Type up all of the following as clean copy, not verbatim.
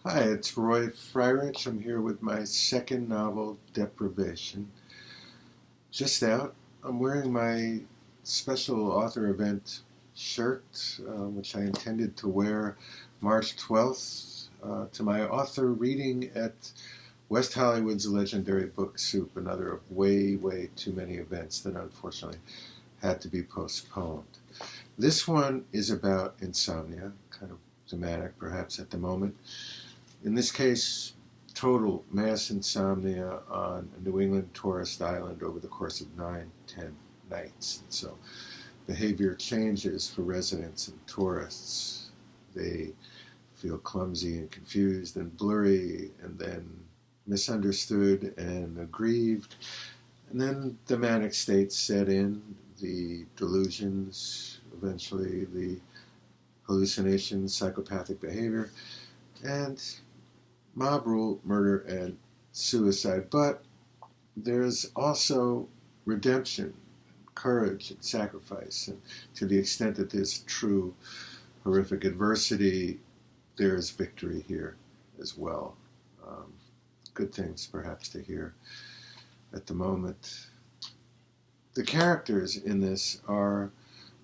Hi, it's Roy Freirich. I'm here with my second novel, Deprivation. Just out. I'm wearing my special author event shirt, which I intended to wear March 12th to my author reading at West Hollywood's legendary Book Soup, another of way, way too many events that unfortunately had to be postponed. This one is about insomnia, kind of thematic perhaps at the moment. In this case, total mass insomnia on a New England tourist island over the course of 9, 10 nights. And so behavior changes for residents and tourists. They feel clumsy and confused and blurry and then misunderstood and aggrieved. And then the manic states set in, the delusions, eventually the hallucinations, psychopathic behavior, and mob rule, murder, and suicide. But there's also redemption, courage, and sacrifice. And to the extent that there's true horrific adversity, there's victory here as well. Um, Good things perhaps to hear at the moment. The characters in this are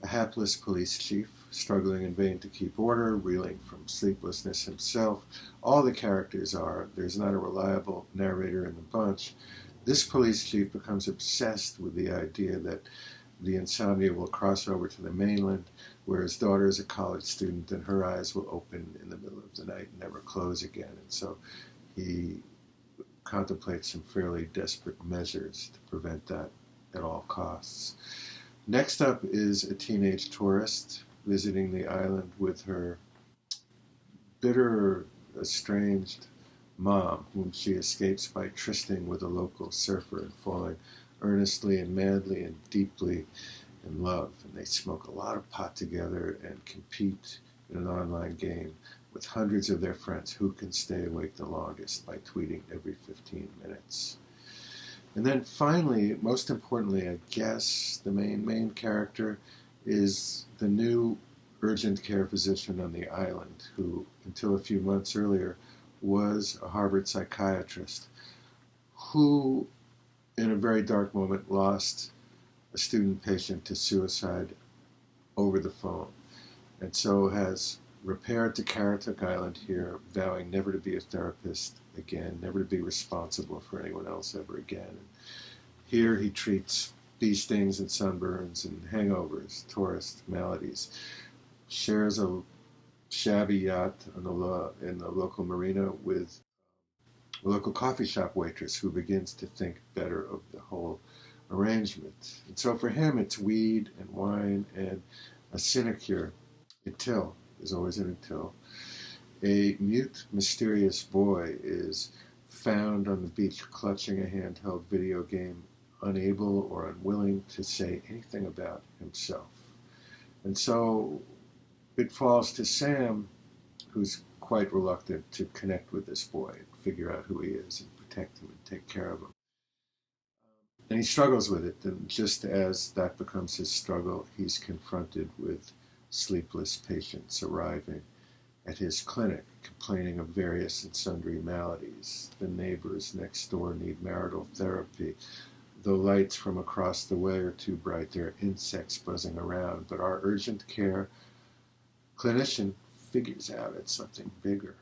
a hapless police chief struggling in vain to keep order, reeling from sleeplessness himself. All the characters are. There's not a reliable narrator in the bunch. This police chief becomes obsessed with the idea that the insomnia will cross over to the mainland, where his daughter is a college student and her eyes will open in the middle of the night and never close again. And so he contemplates some fairly desperate measures to prevent that at all costs. Next up is a teenage tourist visiting the island with her bitter, estranged mom, whom she escapes by trysting with a local surfer and falling earnestly and madly and deeply in love. And they smoke a lot of pot together and compete in an online game with hundreds of their friends who can stay awake the longest by tweeting every 15 minutes. And then finally, most importantly, I guess, the main character is the new urgent care physician on the island who, until a few months earlier, was a Harvard psychiatrist who, in a very dark moment, lost a student patient to suicide over the phone, and so has repaired to Carrituck Island here, vowing never to be a therapist again, never to be responsible for anyone else ever again. And here he treats bee stings and sunburns and hangovers, tourist maladies, shares a shabby yacht in the local marina with a local coffee shop waitress who begins to think better of the whole arrangement. And so for him, it's weed and wine and a sinecure until, there's always an until, a mute, mysterious boy is found on the beach clutching a handheld video game, unable or unwilling to say anything about himself. And so it falls to Sam, who's quite reluctant to connect with this boy and figure out who he is and protect him and take care of him. And he struggles with it, and just as that becomes his struggle, he's confronted with sleepless patients arriving at his clinic, complaining of various and sundry maladies. The neighbors next door need marital therapy. Though lights from across the way are too bright, there are insects buzzing around, but our urgent care clinician figures out it's something bigger.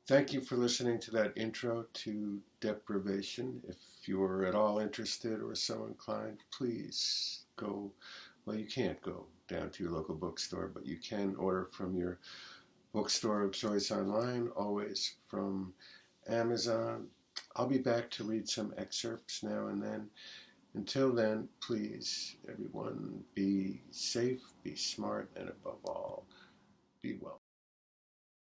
Thank you for listening to that intro to Deprivation. If you're at all interested or so inclined, please go. Well, you can't go down to your local bookstore, but you can order from your bookstore of choice online, always from Amazon. I'll be back to read some excerpts now and then. Until then, please, everyone, be safe, be smart, and above all, be well.